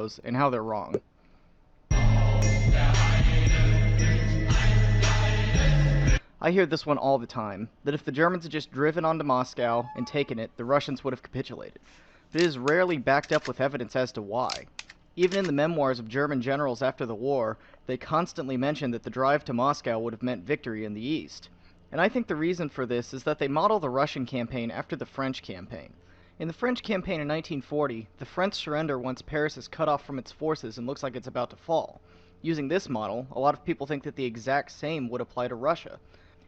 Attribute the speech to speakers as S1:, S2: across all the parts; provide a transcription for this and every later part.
S1: those and how they're wrong. I hear this one all the time, that if the Germans had just driven onto Moscow and taken it, the Russians would have capitulated. But it is rarely backed up with evidence as to why. Even in the memoirs of German generals after the war, they constantly mention that the drive to Moscow would have meant victory in the East. And I think the reason for this is that they model the Russian campaign after the French campaign. In the French campaign in 1940, the French surrender once Paris is cut off from its forces and looks like it's about to fall. Using this model, a lot of people think that the exact same would apply to Russia.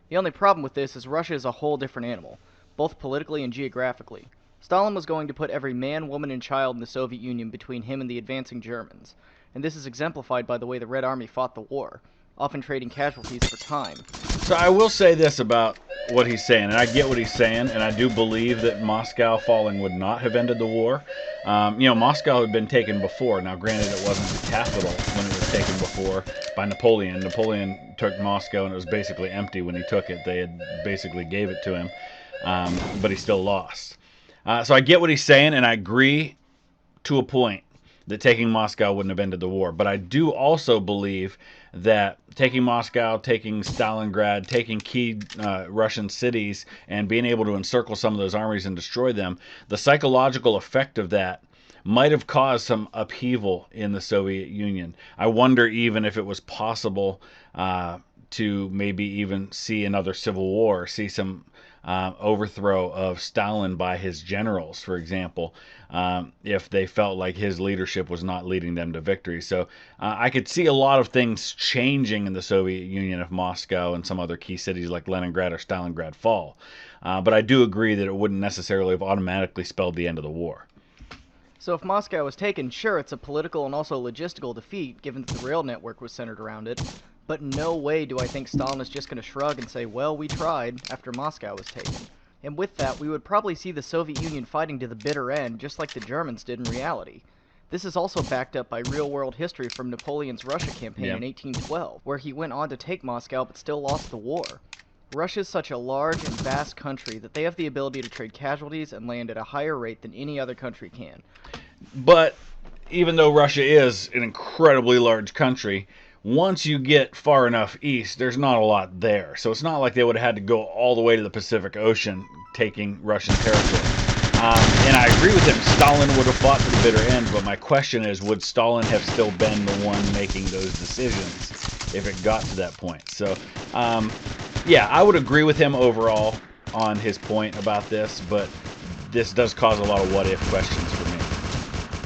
S1: The only problem with this is Russia is a whole different animal, both politically and geographically. Stalin was going to put every man, woman, and child in the Soviet Union between him and the advancing Germans, and this is exemplified by the way the Red Army fought the war, often trading casualties for time.
S2: So I will say this about what he's saying, and I get what he's saying, and I do believe that Moscow falling would not have ended the war. Moscow had been taken before. Now, granted, it wasn't the capital when it was taken before by Napoleon. Napoleon took Moscow, and it was basically empty when he took it. They had basically gave it to him, but he still lost. So I get what he's saying, and I agree to a point that taking Moscow wouldn't have ended the war. But I do also believe that taking Moscow, taking Stalingrad, taking key Russian cities, and being able to encircle some of those armies and destroy them, the psychological effect of that might have caused some upheaval in the Soviet Union. I wonder even if it was possible to maybe even see another civil war, see some overthrow of Stalin by his generals, for example, if they felt like his leadership was not leading them to victory. So I could see a lot of things changing in the Soviet Union if Moscow and some other key cities like Leningrad or Stalingrad fall. But I do agree that it wouldn't necessarily have automatically spelled the end of the war.
S1: So if Moscow was taken, sure, it's a political and also logistical defeat, given that the rail network was centered around it, but no way do I think Stalin is just going to shrug and say, well, we tried, after Moscow was taken. And with that, we would probably see the Soviet Union fighting to the bitter end, just like the Germans did in reality. This is also backed up by real-world history from Napoleon's Russia campaign in 1812, where he went on to take Moscow but still lost the war. Russia is such a large and vast country that they have the ability to trade casualties and land at a higher rate than any other country can.
S2: But even though Russia is an incredibly large country, once you get far enough east, there's not a lot there. So it's not like they would have had to go all the way to the Pacific Ocean taking Russian territory. And I agree with him. Stalin would have fought to the bitter end, but my question is, would Stalin have still been the one making those decisions if it got to that point? So, yeah, I would agree with him overall on his point about this, but this does cause a lot of what-if questions for me.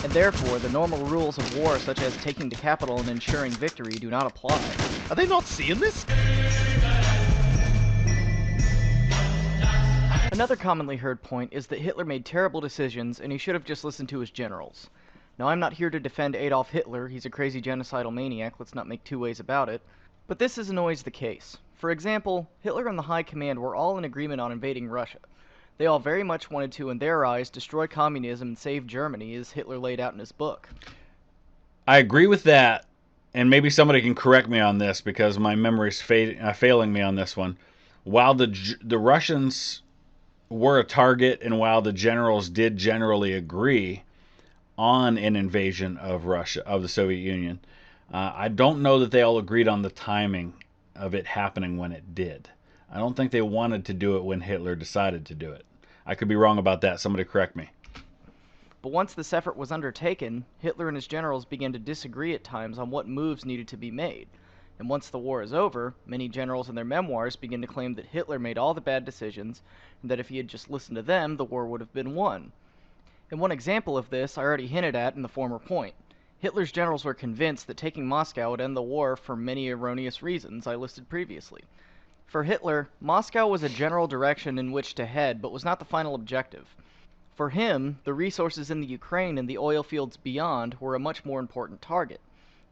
S1: And therefore, the normal rules of war, such as taking the capital and ensuring victory, do not apply.
S3: Are they not seeing this?
S1: Another commonly heard point is that Hitler made terrible decisions and he should have just listened to his generals. Now, I'm not here to defend Adolf Hitler, he's a crazy genocidal maniac, let's not make two ways about it, but this isn't always the case. For example, Hitler and the High Command were all in agreement on invading Russia. They all very much wanted to, in their eyes, destroy communism and save Germany, as Hitler laid out in his book.
S2: I agree with that, and maybe somebody can correct me on this because my memory's failing me on this one. While the Russians were a target, and while the generals did generally agree on an invasion of Russia, of the Soviet Union, I don't know that they all agreed on the timing of it happening when it did. I don't think they wanted to do it when Hitler decided to do it. I could be wrong about that. Somebody correct me.
S1: But once this effort was undertaken, Hitler and his generals began to disagree at times on what moves needed to be made. And once the war is over, many generals in their memoirs begin to claim that Hitler made all the bad decisions, and that if he had just listened to them, the war would have been won. And one example of this I already hinted at in the former point. Hitler's generals were convinced that taking Moscow would end the war for many erroneous reasons I listed previously. For Hitler, Moscow was a general direction in which to head, but was not the final objective. For him, the resources in the Ukraine and the oil fields beyond were a much more important target.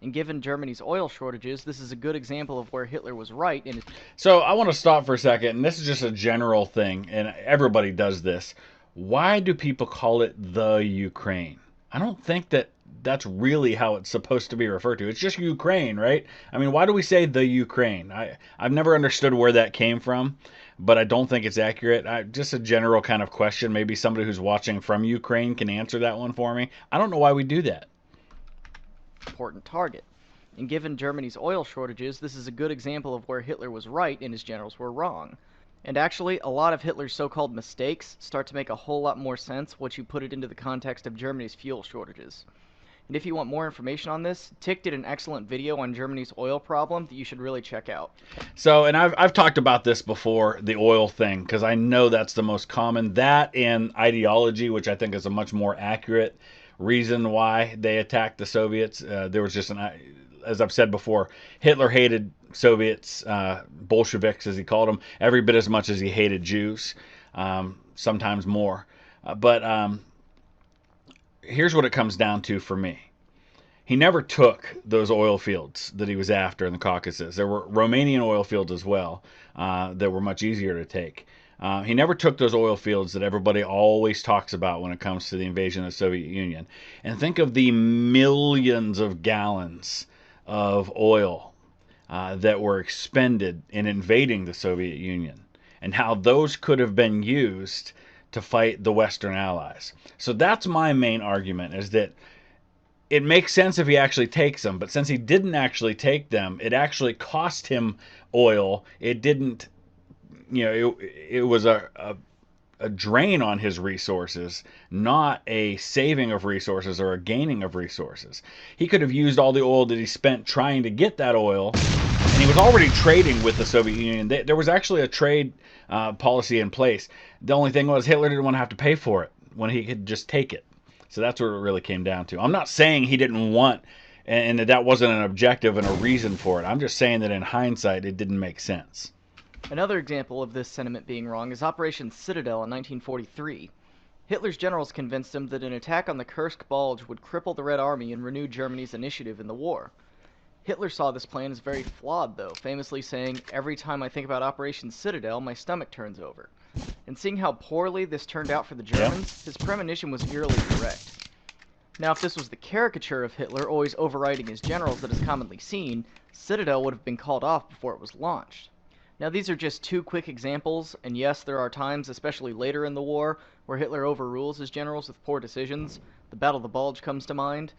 S1: And given Germany's oil shortages, this is a good example of where Hitler was right in his...
S2: So I want to stop for a second, and this is just a general thing, and everybody does this. Why do people call it the Ukraine? I don't think that that's really how it's supposed to be referred to. It's just Ukraine, right? I mean, why do we say the Ukraine? I've never understood where that came from, but I don't think it's accurate. Just a general kind of question. Maybe somebody who's watching from Ukraine can answer that one for me. I don't know why we do that.
S1: important target. And given Germany's oil shortages, this is a good example of where Hitler was right and his generals were wrong. And actually, a lot of Hitler's so-called mistakes start to make a whole lot more sense once you put it into the context of Germany's fuel shortages. And if you want more information on this, Tick did an excellent video on Germany's oil problem that you should really check out.
S2: So, and I've talked about this before, the oil thing, because I know that's the most common. That and ideology, which I think is a much more accurate reason why they attacked the Soviets. There was just as I've said before, Hitler hated Soviets, Bolsheviks as he called them, every bit as much as he hated Jews, sometimes more. But here's what it comes down to for me. He never took those oil fields that he was after in the Caucasus. There were Romanian oil fields as well that were much easier to take. He never took those oil fields that everybody always talks about when it comes to the invasion of the Soviet Union. And think of the millions of gallons of oil that were expended in invading the Soviet Union, and how those could have been used to fight the Western Allies. So that's my main argument, is that it makes sense if he actually takes them, but since he didn't actually take them, it actually cost him oil. It didn't, it was a drain on his resources, not a saving of resources or a gaining of resources. He could have used all the oil that he spent trying to get that oil, and he was already trading with the Soviet Union. There was actually a trade policy in place. The only thing was Hitler didn't want to have to pay for it when he could just take it. So that's what it really came down to. I'm not saying he didn't want, and that wasn't an objective and a reason for it. I'm just saying that in hindsight, it didn't make sense.
S1: Another example of this sentiment being wrong is Operation Citadel in 1943. Hitler's generals convinced him that an attack on the Kursk Bulge would cripple the Red Army and renew Germany's initiative in the war. Hitler saw this plan as very flawed, though, famously saying, "Every time I think about Operation Citadel, my stomach turns over." And seeing how poorly this turned out for the Germans, his premonition was eerily correct. Now, if this was the caricature of Hitler always overriding his generals that is commonly seen, Citadel would have been called off before it was launched. Now, these are just two quick examples, and yes, there are times, especially later in the war, where Hitler overrules his generals with poor decisions. The Battle of the Bulge comes to mind.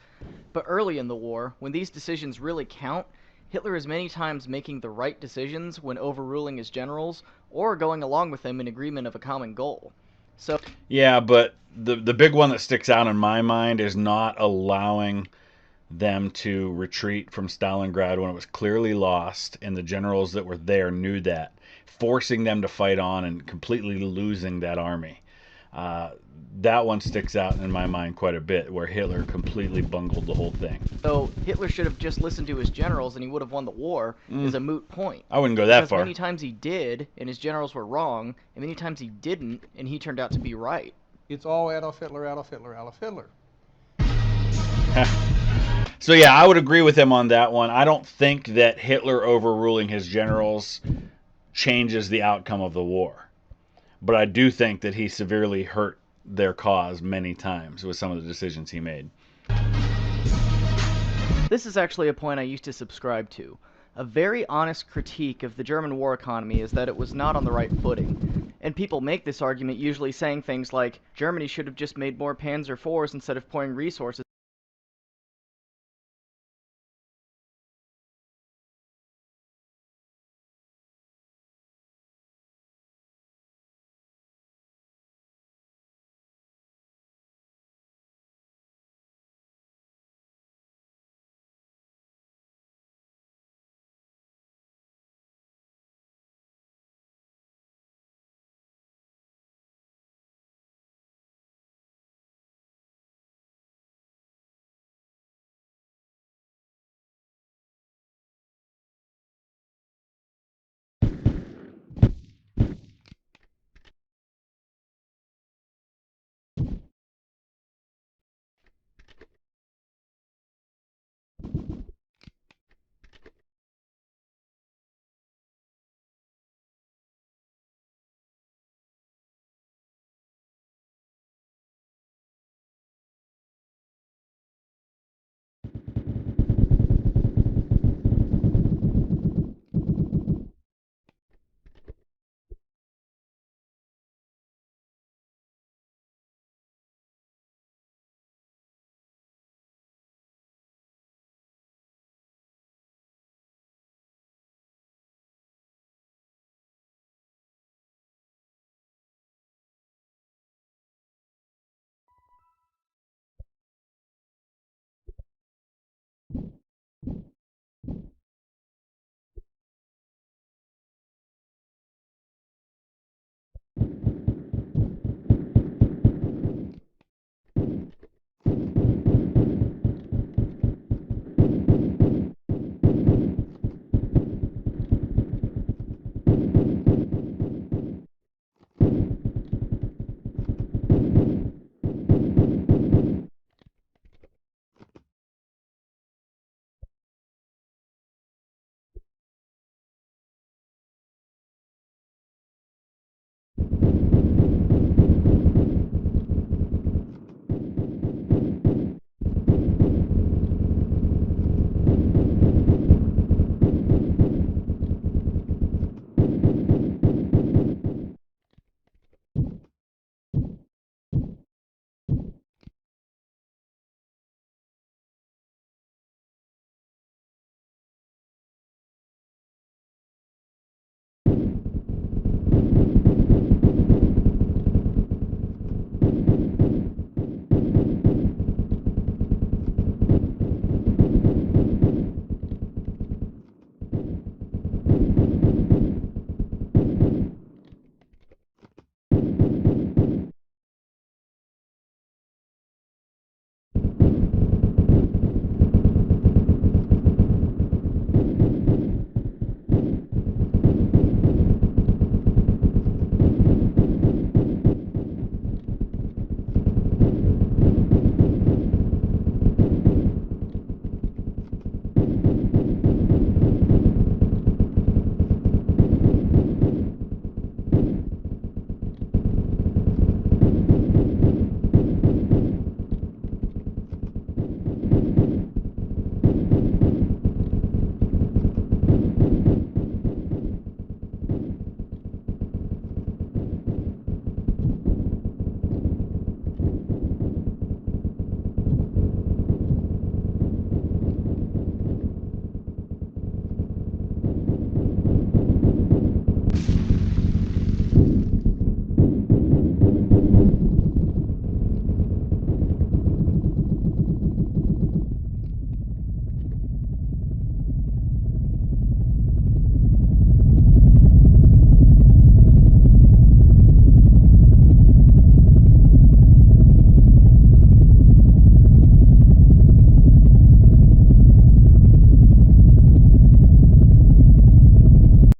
S1: But early in the war, when these decisions really count, Hitler is many times making the right decisions when overruling his generals, or going along with them in agreement of a common goal. So,
S2: yeah, but the big one that sticks out in my mind is not allowing them to retreat from Stalingrad when it was clearly lost, and the generals that were there knew that, forcing them to fight on and completely losing that army. That one sticks out in my mind quite a bit, where Hitler completely bungled the whole thing.
S1: So Hitler should have just listened to his generals and he would have won the war is a moot point.
S2: I wouldn't go that
S1: because
S2: far.
S1: Many times he did, and his generals were wrong, and many times he didn't, and he turned out to be right.
S3: It's all Adolf Hitler, Adolf Hitler, Adolf Hitler.
S2: So yeah, I would agree with him on that one. I don't think that Hitler overruling his generals changes the outcome of the war. But I do think that he severely hurt their cause many times with some of the decisions he made.
S1: This is actually a point I used to subscribe to. A very honest critique of the German war economy is that it was not on the right footing. And people make this argument usually saying things like, Germany should have just made more Panzer IVs instead of pouring resources